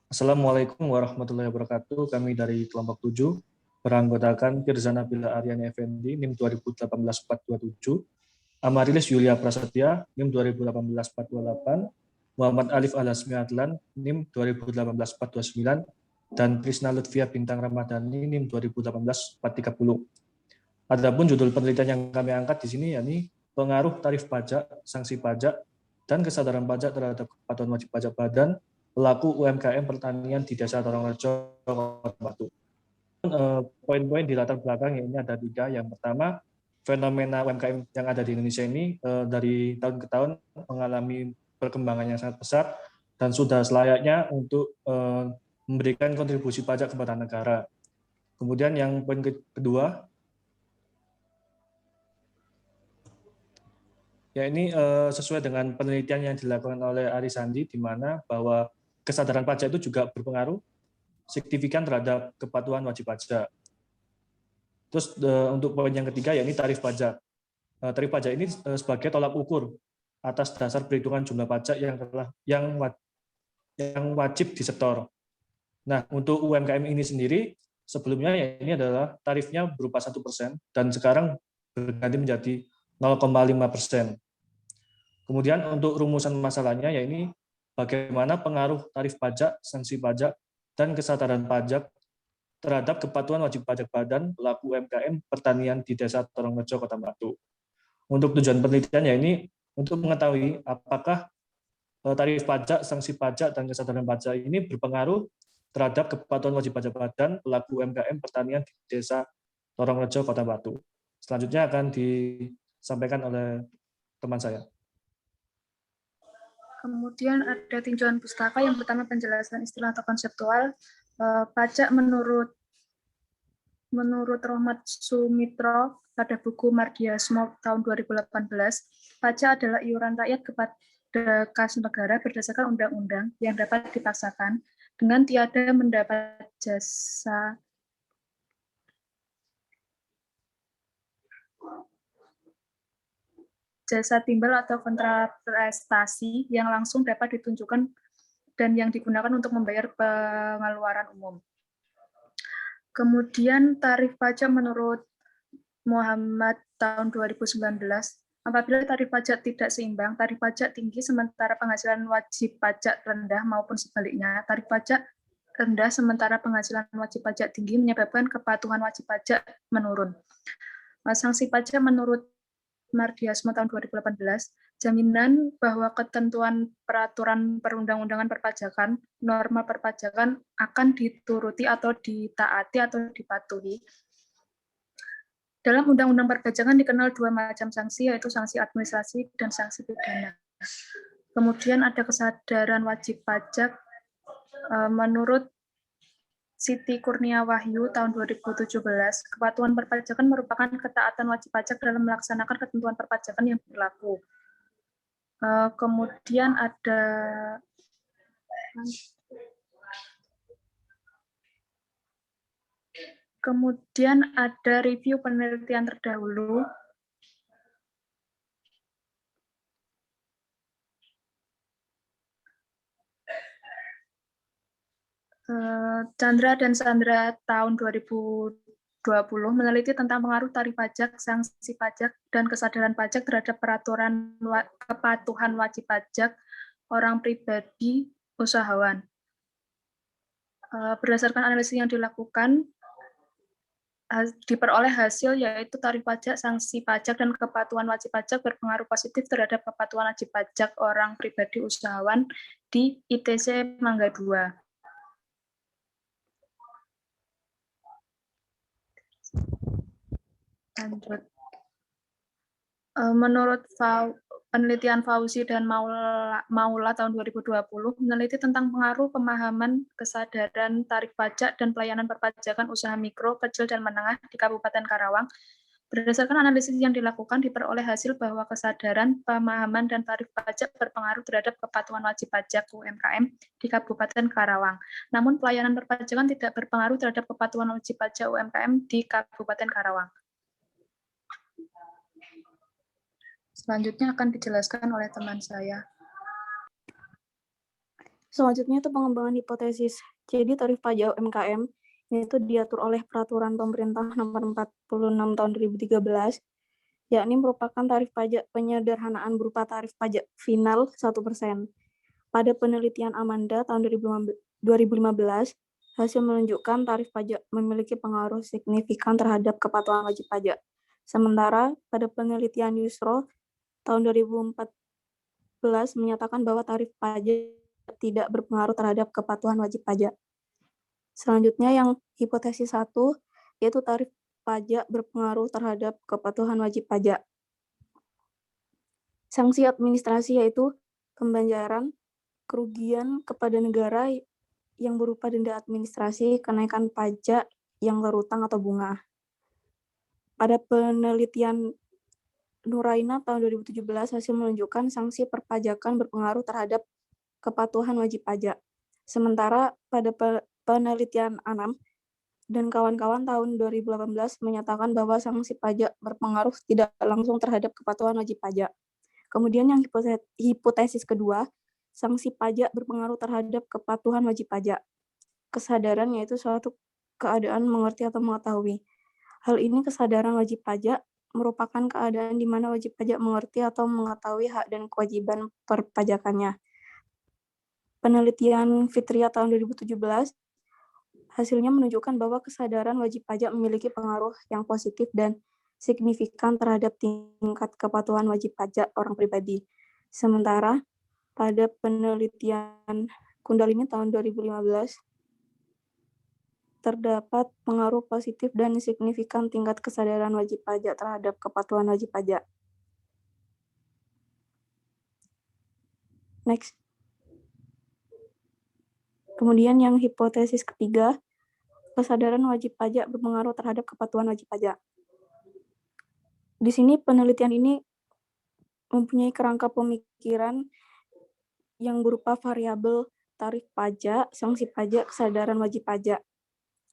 Assalamualaikum warahmatullahi wabarakatuh. Kami dari kelompok 7 beranggotakan Firzana Bila Aryani Effendi, NIM 2018-427, Amarilis Yulia Prasetya, NIM 2018-428, Muhammad Alif Al-Hasmi Adlan, NIM 2018-429, dan Krisna Lutfia Bintang Ramadhani, NIM 2018-430. Adapun judul penelitian yang kami angkat di sini yakni pengaruh tarif pajak, sanksi pajak, dan kesadaran pajak terhadap kepatuhan wajib pajak badan pelaku UMKM pertanian di Desa Torongrejo, Kota Batu. Poin-poin di latar belakang ini ada 3. Yang pertama, fenomena UMKM yang ada di Indonesia ini dari tahun ke tahun mengalami perkembangan yang sangat pesat dan sudah selayaknya untuk memberikan kontribusi pajak kepada negara. Kemudian yang poin kedua, ya ini sesuai dengan penelitian yang dilakukan oleh Ari Sandi, di mana bahwa kesadaran pajak itu juga berpengaruh signifikan terhadap kepatuhan wajib pajak. Terus untuk poin yang ketiga, yakni tarif pajak. Tarif pajak ini sebagai tolak ukur atas dasar perhitungan jumlah pajak yang wajib disetor. Nah, untuk UMKM ini sendiri, sebelumnya ya ini adalah tarifnya berupa 1% dan sekarang berganti menjadi 0,5%. Kemudian untuk rumusan masalahnya, ya ini bagaimana pengaruh tarif pajak, sanksi pajak, dan kesadaran pajak terhadap kepatuhan wajib pajak badan pelaku UMKM pertanian di Desa Torongrejo, Kota Batu. Untuk tujuan penelitian ya ini untuk mengetahui apakah tarif pajak, sanksi pajak, dan kesadaran pajak ini berpengaruh terhadap kepatuhan wajib pajak badan pelaku UMKM pertanian di Desa Torongrejo, Kota Batu. Selanjutnya akan disampaikan oleh teman saya. Kemudian ada tinjauan pustaka. Yang pertama penjelasan istilah atau konseptual. Pajak menurut Rohmat Sumitro pada buku Mardiasmo tahun 2018, pajak adalah iuran rakyat kepada kas negara berdasarkan undang-undang yang dapat dipaksakan dengan tiada mendapat jasa timbal atau kontraprestasi yang langsung dapat ditunjukkan dan yang digunakan untuk membayar pengeluaran umum. Kemudian tarif pajak menurut Muhammad tahun 2019, apabila tarif pajak tidak seimbang, tarif pajak tinggi sementara penghasilan wajib pajak rendah maupun sebaliknya, tarif pajak rendah sementara penghasilan wajib pajak tinggi menyebabkan kepatuhan wajib pajak menurun. Sanksi pajak menurut Mardiasmo tahun 2018, jaminan bahwa ketentuan peraturan perundang-undangan perpajakan, norma perpajakan akan dituruti atau ditaati atau dipatuhi. Dalam Undang-Undang Perpajakan dikenal 2 macam sanksi, yaitu sanksi administrasi dan sanksi pidana. Kemudian ada kesadaran wajib pajak menurut Siti Kurnia Wahyu tahun 2017, kepatuhan perpajakan merupakan ketaatan wajib pajak dalam melaksanakan ketentuan perpajakan yang berlaku. Kemudian ada review penelitian terdahulu. Chandra dan Sandra tahun 2020 meneliti tentang pengaruh tarif pajak, sanksi pajak, dan kesadaran pajak terhadap peraturan kepatuhan wajib pajak orang pribadi usahawan. Berdasarkan analisis yang dilakukan, diperoleh hasil yaitu tarif pajak, sanksi pajak, dan kepatuhan wajib pajak berpengaruh positif terhadap kepatuhan wajib pajak orang pribadi usahawan di ITC Mangga 2. Lanjut. Menurut penelitian Fauzi dan Maula tahun 2020 meneliti tentang pengaruh pemahaman kesadaran tarif pajak dan pelayanan perpajakan usaha mikro, kecil, dan menengah di Kabupaten Karawang. Berdasarkan analisis yang dilakukan, diperoleh hasil bahwa kesadaran, pemahaman, dan tarif pajak berpengaruh terhadap kepatuhan wajib pajak UMKM di Kabupaten Karawang. Namun pelayanan perpajakan tidak berpengaruh terhadap kepatuhan wajib pajak UMKM di Kabupaten Karawang. Selanjutnya akan dijelaskan oleh teman saya. Selanjutnya itu pengembangan hipotesis. Jadi tarif pajak UMKM itu diatur oleh Peraturan Pemerintah Nomor 46 Tahun 2013, yakni merupakan tarif pajak penyederhanaan berupa tarif pajak final 1%. Pada penelitian Amanda tahun 2015, hasil menunjukkan tarif pajak memiliki pengaruh signifikan terhadap kepatuhan wajib pajak. Sementara pada penelitian Yusro tahun 2014 menyatakan bahwa tarif pajak tidak berpengaruh terhadap kepatuhan wajib pajak. Selanjutnya yang hipotesis 1, yaitu tarif pajak berpengaruh terhadap kepatuhan wajib pajak. Sanksi administrasi yaitu pembayaran kerugian kepada negara yang berupa denda administrasi, kenaikan pajak yang terutang atau bunga. Pada penelitian Nuraina tahun 2017, hasil menunjukkan sanksi perpajakan berpengaruh terhadap kepatuhan wajib pajak. Sementara pada penelitian Anam dan kawan-kawan tahun 2018 menyatakan bahwa sanksi pajak berpengaruh tidak langsung terhadap kepatuhan wajib pajak. Kemudian yang hipotesis kedua, sanksi pajak berpengaruh terhadap kepatuhan wajib pajak. Kesadaran yaitu suatu keadaan mengerti atau mengetahui. Hal ini kesadaran wajib pajak merupakan keadaan di mana wajib pajak mengerti atau mengetahui hak dan kewajiban perpajakannya. Penelitian Fitria tahun 2017 hasilnya menunjukkan bahwa kesadaran wajib pajak memiliki pengaruh yang positif dan signifikan terhadap tingkat kepatuhan wajib pajak orang pribadi. Sementara pada penelitian Kundalini tahun 2015 terdapat pengaruh positif dan signifikan tingkat kesadaran wajib pajak terhadap kepatuhan wajib pajak. Next. Kemudian yang hipotesis ketiga, kesadaran wajib pajak berpengaruh terhadap kepatuhan wajib pajak. Di sini penelitian ini mempunyai kerangka pemikiran yang berupa variabel tarif pajak, sanksi pajak, kesadaran wajib pajak,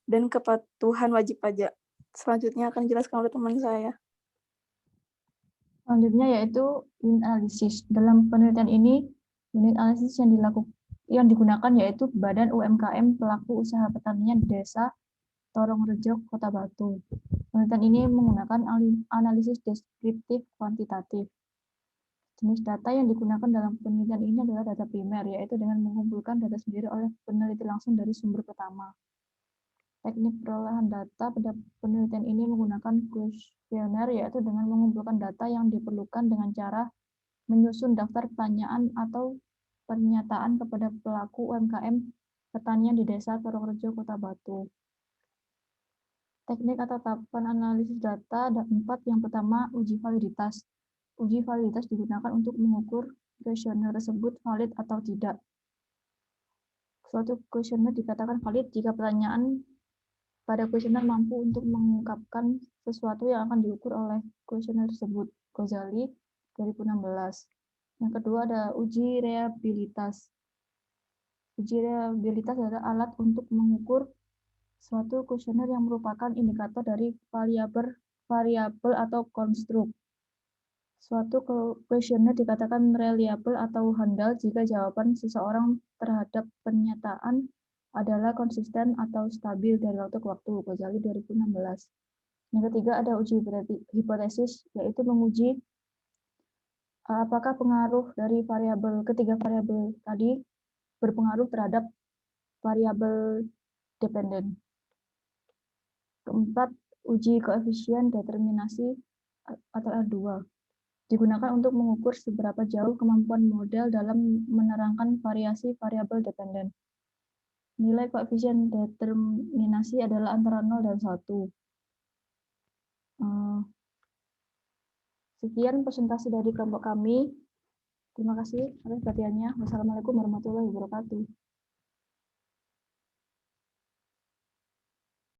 dan kepatuhan wajib pajak. Selanjutnya akan dijelaskan oleh teman saya. Selanjutnya yaitu unit analisis. Dalam penelitian ini, unit analisis yang digunakan yaitu Badan UMKM Pelaku Usaha Pertanian Desa Torongrejo, Kota Batu. Penelitian ini menggunakan analisis deskriptif kuantitatif. Jenis data yang digunakan dalam penelitian ini adalah data primer, yaitu dengan mengumpulkan data sendiri oleh peneliti langsung dari sumber pertama. Teknik perolahan data pada penelitian ini menggunakan kuesioner, yaitu dengan mengumpulkan data yang diperlukan dengan cara menyusun daftar pertanyaan atau pernyataan kepada pelaku UMKM pertanian di Desa Torongrejo, Kota Batu. Teknik atau tahapan analisis data ada 4. Yang pertama, uji validitas. Uji validitas digunakan untuk mengukur kuesioner tersebut valid atau tidak. Suatu kuesioner dikatakan valid jika pertanyaan pada kuesioner mampu untuk mengungkapkan sesuatu yang akan diukur oleh kuesioner tersebut. Ghazali 2016. Yang kedua ada uji reliabilitas. Uji reliabilitas adalah alat untuk mengukur suatu kuesioner yang merupakan indikator dari variabel atau konstruk. Suatu kuesioner dikatakan reliable atau handal jika jawaban seseorang terhadap pernyataan adalah konsisten atau stabil dari waktu ke waktu. Ghazali 2016. Yang ketiga ada uji hipotesis, yaitu menguji apakah pengaruh dari ketiga variabel tadi berpengaruh terhadap variabel dependen. Keempat, uji koefisien determinasi atau R2. Digunakan untuk mengukur seberapa jauh kemampuan model dalam menerangkan variasi variabel dependen. Nilai koefisien determinasi adalah antara 0 dan 1. Sekian presentasi dari kelompok kami. Terima kasih atas perhatiannya. Wassalamualaikum warahmatullahi wabarakatuh.